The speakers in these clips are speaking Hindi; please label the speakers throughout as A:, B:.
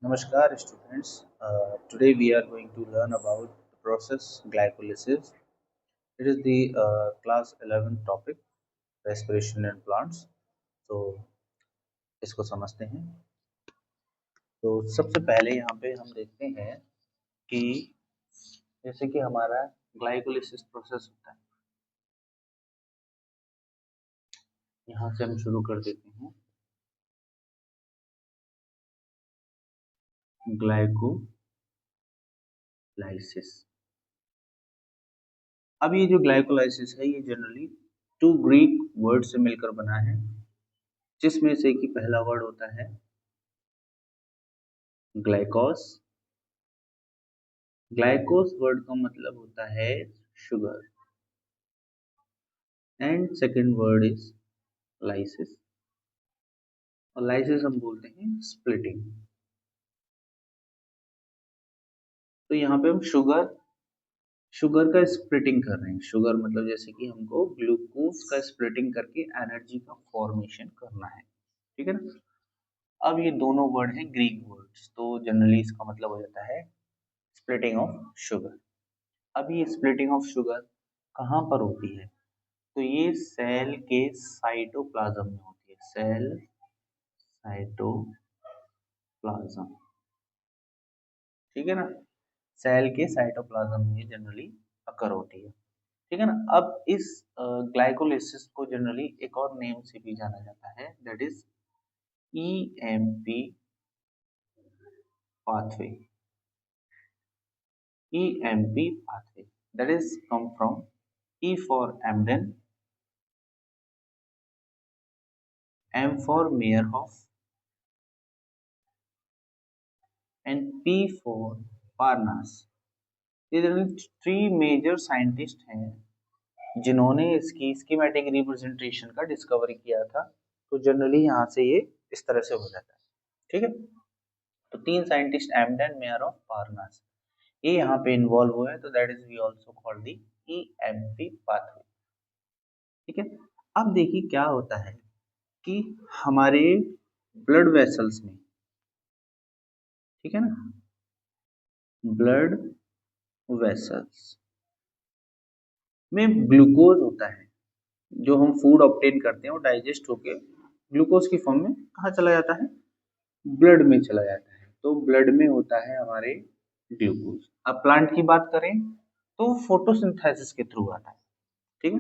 A: Namaskar students. Today we are going to learn about the process glycolysis. It is the class 11 topic respiration in plants. तो इसको समझते हैं। तो सबसे पहले यहाँ पे हम देखते हैं कि जैसे कि हमारा ग्लाइकोलिसिस प्रोसेस होता है। यहाँ से हम शुरू कर देते हैं। ग्लाइकोलाइसिस। अब ये जो ग्लाइकोलाइसिस है ये जनरली 2 ग्रीक वर्ड से मिलकर बना है, जिसमें से कि पहला वर्ड होता है ग्लाइकोस। ग्लाइकोस वर्ड का मतलब होता है sugar and second word is lysis, और लाइसिस हम बोलते हैं स्प्लिटिंग। तो यहाँ पे हम शुगर का स्प्लिटिंग कर रहे हैं। शुगर मतलब जैसे कि हमको ग्लूकोज का स्प्लिटिंग करके एनर्जी का फॉर्मेशन करना है, ठीक है ना। अब ये दोनों वर्ड हैं ग्रीक वर्ड्स, तो जनरली इसका मतलब हो जाता है स्प्लिटिंग ऑफ शुगर। अब ये स्प्लिटिंग ऑफ शुगर कहाँ पर होती है? तो ये सेल के साइटोप्लाज्म में होती है। सेल साइटोप्लाज्म, ठीक है ना। सेल के साइटोप्लाज्म में जनरली अकर होती है, ठीक है ना। अब इस ग्लाइकोलिसिस को जनरली एक और नेम से भी जाना जाता है, that is EMP pathway. EMP pathway that is come from E for Emden, M for Meyerhoff and P for Parnas। ये जनरली 3 मेजर साइंटिस्ट हैं जिन्होंने इसकी स्कीमेटिक रिप्रेजेंटेशन का डिस्कवरी किया था। तो जनरली यहाँ से ये इस तरह से हो जाता है, ठीक है। तो 3 साइंटिस्ट एमडन, मेयरहोफ, पारनास, ये यहाँ पे इन्वॉल्व हुए हैं। तो that is we also called the EMP pathway, ठीक है। अब देखिए क्या होता है कि हमारे ब्लड वेसल्स में, ठीक है ना, ब्लड वेसल्स में ग्लूकोज होता है। जो हम फूड ऑब्टेन करते हैं वो डाइजेस्ट होके ग्लूकोज की फॉर्म में कहाँ चला जाता है? ब्लड में चला जाता है। तो ब्लड में होता है हमारे ग्लूकोज। अब प्लांट की बात करें तो फोटोसिंथेसिस के थ्रू आता है, ठीक है।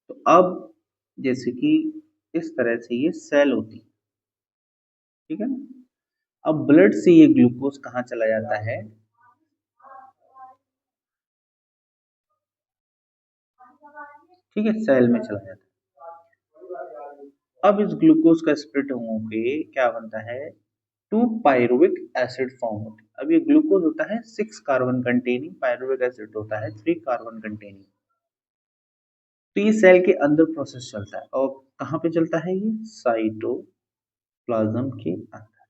A: तो अब जैसे कि इस तरह से ये सेल होती है, ठीक है ना। अब ब्लड से ये ग्लूकोज कहाँ चला जाता है? ठीक है, सेल में चला जाता है। अब इस ग्लूकोज का स्प्लिट होके क्या बनता है? 2 पायरुविक एसिड फॉर्म होते हैं। अब ये ग्लूकोज होता है 6 कार्बन कंटेनिंग, पायरुविक एसिड होता है 3 कार्बन कंटेनिंग। तो ये सेल के अंदर प्रोसेस चलता है, और कहाँ पे चलता है? ये साइटोप्लाज्म के अंदर,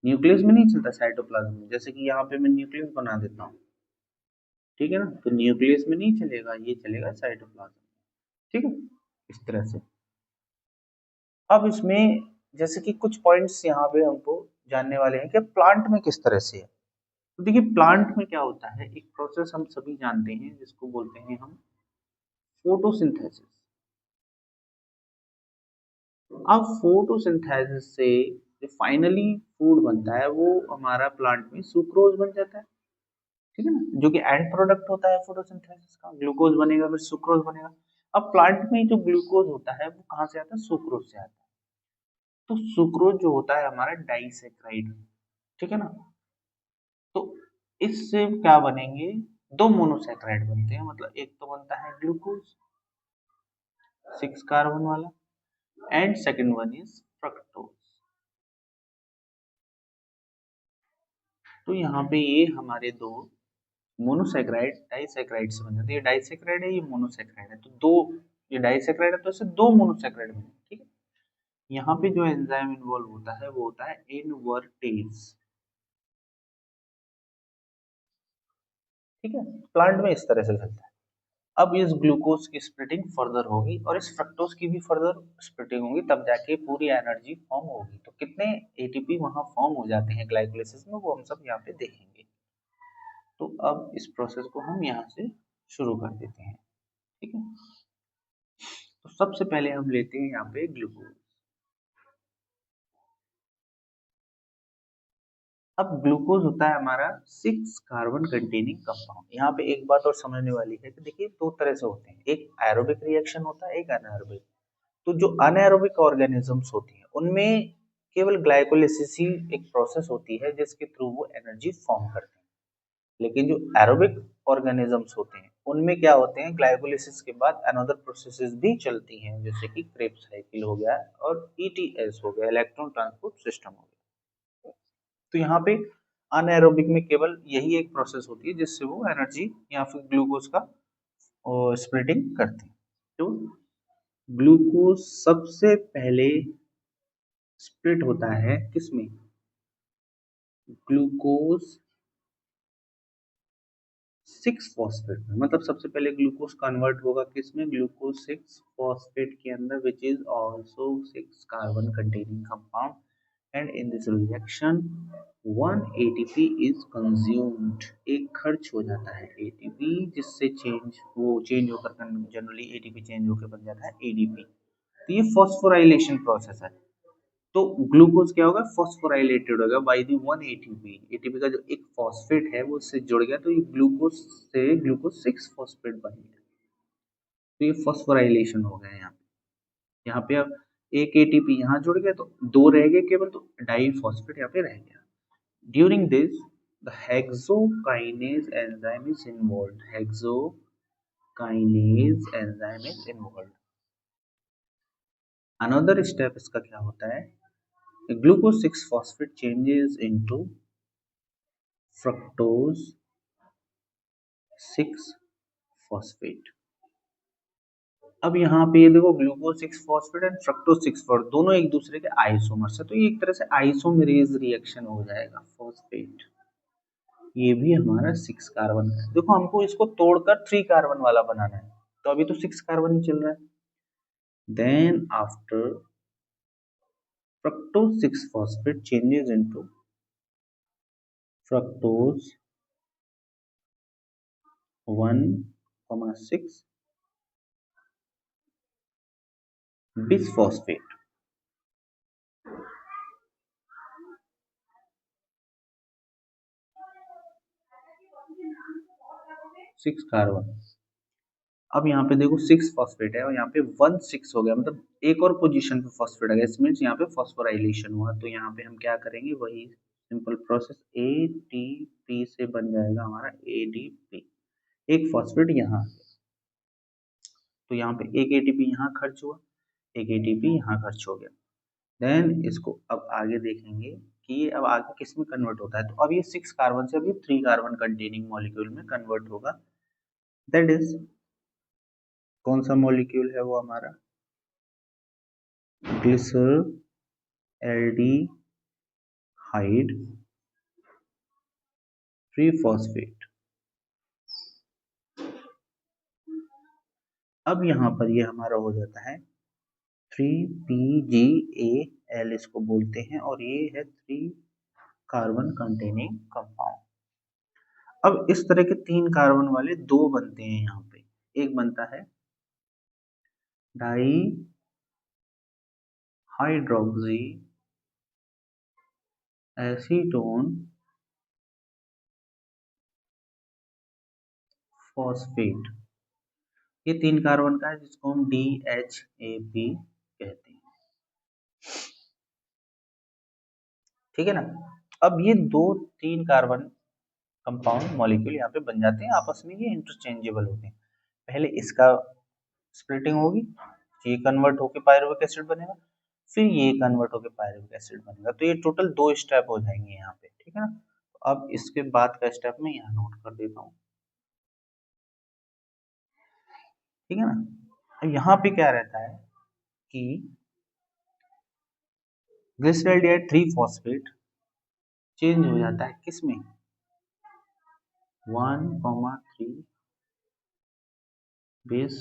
A: न्यूक्लियस में नहीं चलता, साइटोप्लाज्म में। जैसे कि यहाँ पे मैं न्यूक्लियस बना देता हूँ, ठीक है ना, तो न्यूक्लियस में नहीं चलेगा, ये चलेगा साइटोप्लाज्म, ठीक है, इस तरह से। अब इसमें जैसे कि कुछ पॉइंट्स यहाँ पे हमको जानने वाले हैं कि प्लांट में किस तरह से है। तो देखिए प्लांट में क्या होता है, एक प्रोसेस हम सभी जानते हैं जिसको बोलते हैं हम फोटोसिंथेसिस। अब फोटोसिंथेसिस से जो फाइनली फूड बनता है वो हमारा प्लांट में सुक्रोज बन जाता है, ठीक है ना, जो कि एंड प्रोडक्ट होता है फोटोसिंथेसिस का। ग्लूकोज बनेगा फिर सुक्रोज बनेगा। अब प्लांट में जो ग्लूकोज होता है वो कहाँ से आता है? सुक्रोज से आता है। तो सुक्रोज जो होता है हमारा डाइसेक्राइड, ठीक है ना। तो इससे क्या बनेंगे? 2 मोनोसेक्राइड बनते हैं। मतलब एक तो बनता है ग्लूकोज 6 कार्बन वाला, and second one is fructose. तो यहाँ पे ये हमारे 2 मोनोसेक्राइड डाइसेक्राइड से बन जाते हैं। ये डाइसेक्राइड है, ये मोनोसेक्राइड है। तो 2, ये डाइसेक्राइड है तो इससे 2 मोनोसेक्राइड बने, ठीक है। यहाँ पे जो एंजाइम इन्वॉल्व होता है वो होता है इनवर्टेज, ठीक है। प्लांट में इस तरह से चलता है। अब इस ग्लूकोज की स्प्लिटिंग फर्दर होगी और इस फ्रक्टोज की भी फर्दर स्प्लिटिंग होगी, तब जाके पूरी एनर्जी फॉर्म होगी। तो कितने एटीपी वहां फॉर्म हो जाते हैं ग्लाइकोलाइसिस में, वो हम सब यहाँ पे देखेंगे। तो अब इस प्रोसेस को हम यहाँ से शुरू कर देते हैं, ठीक है। तो सबसे पहले हम लेते हैं यहाँ पे ग्लूकोज। अब ग्लूकोज होता है हमारा 6 कार्बन कंटेनिंग कंपाउंड। यहाँ पे एक बात और समझने वाली है कि देखिए दो तरह से होते हैं, एक एरोबिक रिएक्शन होता है, एक अनारोबिक। तो जो अनारोबिक ऑर्गेनिजम्स होती हैं उनमें केवल ग्लाइकोलाइसिस ही एक प्रोसेस होती है जिसके थ्रू वो एनर्जी फॉर्म करते हैं। लेकिन जो एरोबिक ऑर्गेनिजम्स होते हैं उनमें क्या होते हैं, ग्लाइकोलाइसिस के बाद अनदर प्रोसेसेस भी चलती हैं, जैसे कि क्रेब्स साइकिल हो गया और ईटीएस हो गया, इलेक्ट्रॉन ट्रांसपोर्ट सिस्टम हो गया। तो यहाँ पे अनएरोबिक में केवल यही एक प्रोसेस होती है जिससे वो एनर्जी या फिर ग्लूकोज का स्प्लिटिंग करते हैं। तो ग्लूकोज सबसे पहले स्प्लिट होता है किसमें, ग्लूकोज 6 फॉस्फेट में। मतलब सबसे पहले ग्लूकोज कन्वर्ट होगा किसमें, ग्लूकोज 6 फॉस्फेट के अंदर, which is also 6 carbon containing compound. And in this reaction 1 ATP is consumed. एक खर्च हो जाता है एटीपी, जिससे चेंज होकर जनरली एटीपी चेंज होकर बन जाता है एडीपी। तो ये फॉस्फोराइलेशन प्रोसेस है। तो ग्लूकोज क्या होगा, फॉस्फोराइलेटेड होगा बाय द 1 एटीपी। एटीपी का जो एक फॉस्फेट है वो उससे जुड़ गया, तो ये ग्लूकोज से ग्लूकोज 6 फॉस्फेट बन गया। तो ये फॉस्फोराइलेशन हो गया। यहाँ पे अब एक एटीपी यहाँ जुड़ गया तो दो रह गए केवल, तो डाई फॉस्फेट यहाँ पे रह गया। During this the hexokinase enzyme is involved. Hexokinase enzyme is involved. Another step इसका क्या होता है, glucose 6 phosphate changes into fructose 6 phosphate। अब यहाँ पे ये देखो glucose 6 phosphate and fructose 6 phosphate दोनों एक दूसरे के आइसोमर्स है, तो ये एक तरह से आइसोमेरेज रिएक्शन हो जाएगा। फॉस्फेट ये भी हमारा 6 कार्बन का है। देखो हमको इसको तोड़कर 3 कार्बन वाला बनाना है, तो अभी तो 6 कार्बन ही चल रहा है। Then after fructose 6 phosphate changes into fructose 1,6 bisphosphate. 6 carbon. अब यहाँ पे देखो 6 फॉस्फेट है और यहाँ पे 1,6 हो गया, मतलब एक और पोजीशन पे फॉस्फेट आ गया, इस मीन्स यहाँ पे फॉस्फोराइलेशन हुआ। तो यहाँ पे हम क्या करेंगे, वही सिंपल प्रोसेस, एटीपी से बन जाएगा हमारा एडीपी। एक फॉस्फेट यहाँ, तो यहाँ पे एक एटीपी यहाँ खर्च हुआ, एक एटीपी यहाँ खर्च हो गया। देन इसको अब आगे देखेंगे कि ये अब आगे किस में कन्वर्ट होता है। तो अब ये 6 कार्बन से अभी 3 कार्बन कंटेनिंग मॉलिक्यूल में कन्वर्ट होगा। दैट इज कौन सा मॉलिक्यूल है वो हमारा, ग्लिसरैल्डिहाइड ट्रीफॉस्फेट। अब यहाँ पर ये हमारा हो जाता है 3PGAL इसको बोलते हैं, और ये है 3 कार्बन कंटेनिंग कंपाउंड। अब इस तरह के 3 कार्बन वाले दो बनते हैं यहाँ पे, एक बनता है डाई हाइड्रोक्सी एसीटोन फॉस्फेट। ये 3 कार्बन का है जिसको हम DHAP कहते हैं, ठीक है ना। अब ये 2-3 कार्बन कंपाउंड मॉलिक्यूल यहाँ पे बन जाते हैं, आपस में ये इंटरचेंजेबल होते हैं। पहले इसका स्प्लिटिंग होगी, ये कन्वर्ट होके पायरुविक एसिड बनेगा, फिर ये कन्वर्ट होके पायरुविक एसिड बनेगा। तो ये टोटल 2 स्टेप हो जाएंगे यहाँ पे, ठीक है ना। तो अब इसके बाद का स्टेप मैं यहाँ नोट कर देता हूँ, ठीक है ना। अब यहाँ पे क्या रहता है कि ग्लिसरैल्डिहाइड 3 फॉस्फेट चेंज हो जाता है किसमें, 1,3 बिस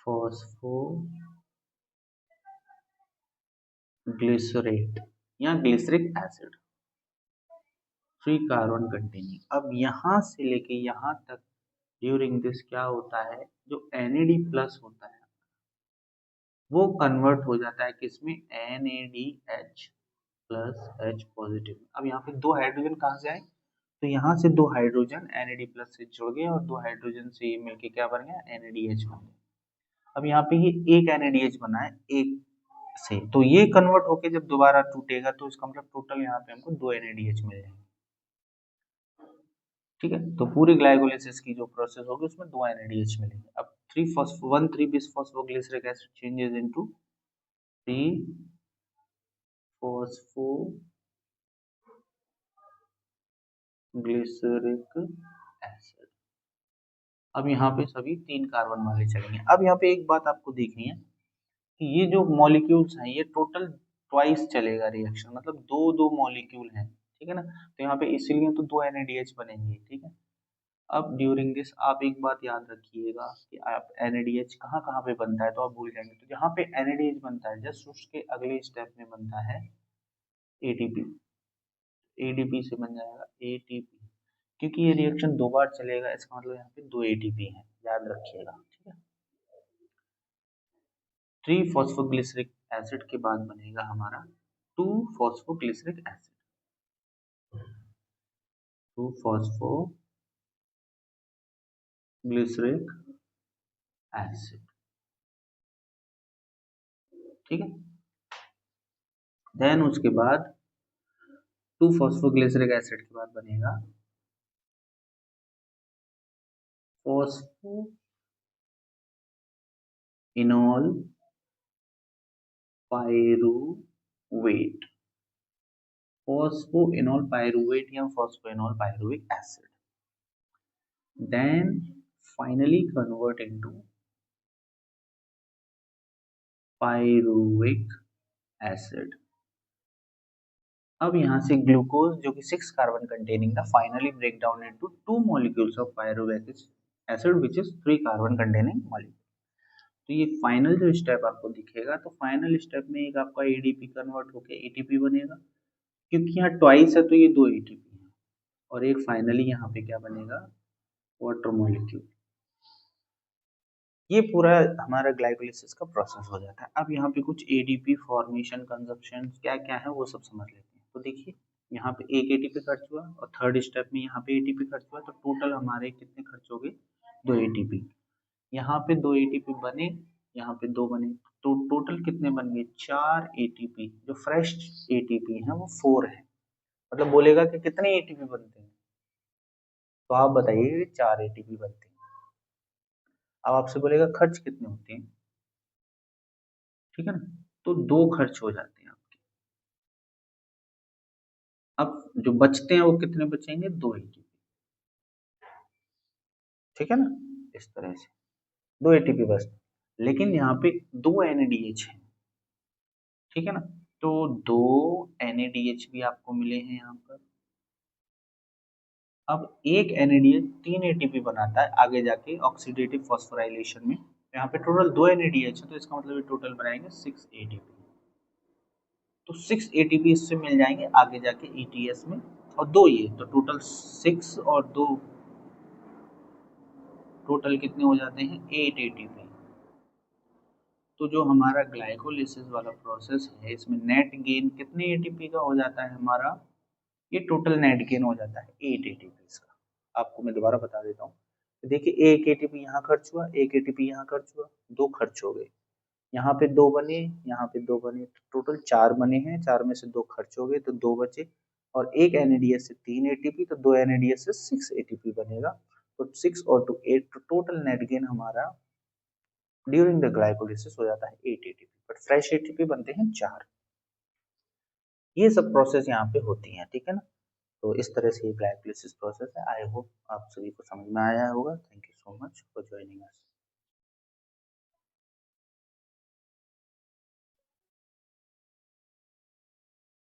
A: फॉस्फोग्लिसरेट या ग्लिसरिक एसिड, 3 कार्बन कंटेनिंग। अब यहाँ से लेके यहाँ तक ड्यूरिंग दिस क्या होता है, जो NAD प्लस होता है वो कन्वर्ट हो जाता है किसमें, NADH प्लस H पॉजिटिव। अब यहाँ पे 2 हाइड्रोजन कहाँ से आए, तो यहाँ से 2 हाइड्रोजन NAD प्लस से जुड़ गए और 2 हाइड्रोजन से ये मिलके क्या बन गया, NADH बन गया। अब यहाँ पे ये एक NADH बना है एक से, तो ये कन्वर्ट होके जब दोबारा टूटेगा तो इसका मतलब टोटल यहाँ पे हमको 2 NADH मिल जाएंगे। ठीक है, तो पूरी ग्लाइकोलाइसिस की जो प्रोसेस होगी उसमें 2 NADH मिलेंगे। अब 3 bis phosphoglyceric acid changes into 3-phosphoglyceric acid। अब यहाँ पे सभी 3 कार्बन वाले चलेंगे। अब यहाँ पे एक बात आपको देखनी है कि ये जो मॉलिक्यूल्स हैं ये टोटल ट्वाइस चलेगा रिएक्शन, मतलब दो दो मॉलिक्यूल हैं, ठीक है ना। तो यहाँ पे इसीलिए तो 2 NADH बनेंगे, ठीक है। अब ड्यूरिंग दिस आप एक बात याद रखिएगा कि आप NADH कहाँ कहाँ पे बनता है, तो आप भूल जाएंगे। तो जहाँ पे NADH बनता है जस्ट उसके अगले स्टेप में बनता है ATP, ADP से बन जाएगा ATP, क्योंकि ये रिएक्शन 2 बार चलेगा, इसका मतलब यहाँ पे 2 ATP है, याद रखिएगा, ठीक है। 3 फॉस्फोग्लिसरिक एसिड के बाद बनेगा हमारा 2 फॉस्फोग्लिसरिक एसिड, 2 फॉस्फोग्लिसरिक एसिड, ठीक है। देन उसके बाद 2 फॉस्फोग्लिसरिक एसिड के बाद बनेगा फॉस्फोइनोल पायरुवेट, फॉस्फोइनोल पायरुवेट या phosphoenol pyruvic acid, then finally convert into pyruvic acid. अब यहाँ से ग्लूकोज जो कि 6 कार्बन कंटेनिंग था finally break down into 2 molecules of pyruvic acid which is 3 carbon containing molecule. तो ये फाइनल जो स्टेप आपको दिखेगा, तो फाइनल स्टेप में एक आपका ADP कन्वर्ट होकर ATP बनेगा, क्योंकि यहाँ ट्वाइस है तो ये 2 ATP है, और एक फाइनली यहाँ पे क्या बनेगा, वाटर मॉलिक्यूल। ये पूरा हमारा ग्लाइकोलाइसिस का प्रोसेस हो जाता है। अब यहाँ पे कुछ ADP फॉर्मेशन, कंजप्शन क्या क्या है वो सब समझ लेते हैं। तो देखिए यहाँ पे एक ATP खर्च हुआ और थर्ड स्टेप में यहाँ पे ATP खर्च हुआ, तो टोटल हमारे कितने खर्च हो गए, 2 ATP। यहाँ पे 2 ATP बने, यहाँ पे 2 बने, तो टोटल कितने बन गए, 4 ATP। जो फ्रेश ATP है वो 4 है, मतलब बोलेगा कि कितने ATP बनते हैं, तो आप बताइए 4 ATP बनते हैं। अब आपसे बोलेगा खर्च कितने होते हैं, ठीक है ना, तो 2 खर्च हो जाते हैं आपके। अब जो बचते हैं वो कितने बचेंगे, 2 ATP, ठीक है ना, इस तरह से 2 ATP बचते, लेकिन यहाँ पे 2 NADH है, ठीक है ना, तो 2 NADH भी आपको मिले हैं यहाँ पर। अब एक NADH 3 ATP बनाता है आगे जाके ऑक्सीडेटिव फॉस्फोराइलेशन में, यहाँ पे टोटल 2 NADH है, तो इसका मतलब ये टोटल बनाएंगे 6 ATP। तो 6 ATP इससे मिल जाएंगे आगे जाके ETS में, और 2 ये, तो टोटल 6 और 2 टोटल कितने हो जाते हैं, 8 ATP। तो जो हमारा ग्लाइकोलाइसिस वाला प्रोसेस है इसमें नेट गेन कितने ATP का हो जाता है हमारा, ये टोटल नेट गेन हो जाता है 8 ATP का। आपको मैं दोबारा बता देता हूँ, देखिए एक ATP यहाँ खर्च हुआ, एक ATP यहाँ खर्च हुआ, 2 खर्च हो गए, यहाँ पे 2 बने, यहाँ पे 2 बने, टोटल 4 बने हैं, 4 में से 2 खर्च हो गए तो 2 बचे, और एक NADH से 3 ATP, तो 2 NADH से 6 ATP बनेगा, तो 6 और 2 8, तो टोटल नेट गेन हमारा ड्यूरिंग द ग्लाइकोलाइसिस हो जाता है 8 ATP, बट फ्रेश ATP बनते हैं 4। ये सब प्रोसेस यहाँ पे होती हैं, ठीक है ना। तो इस तरह से ये ग्लाइकोलाइसिस प्रोसेस है। आई होप आप सभी को समझ में आया होगा। Thank you so much for joining us.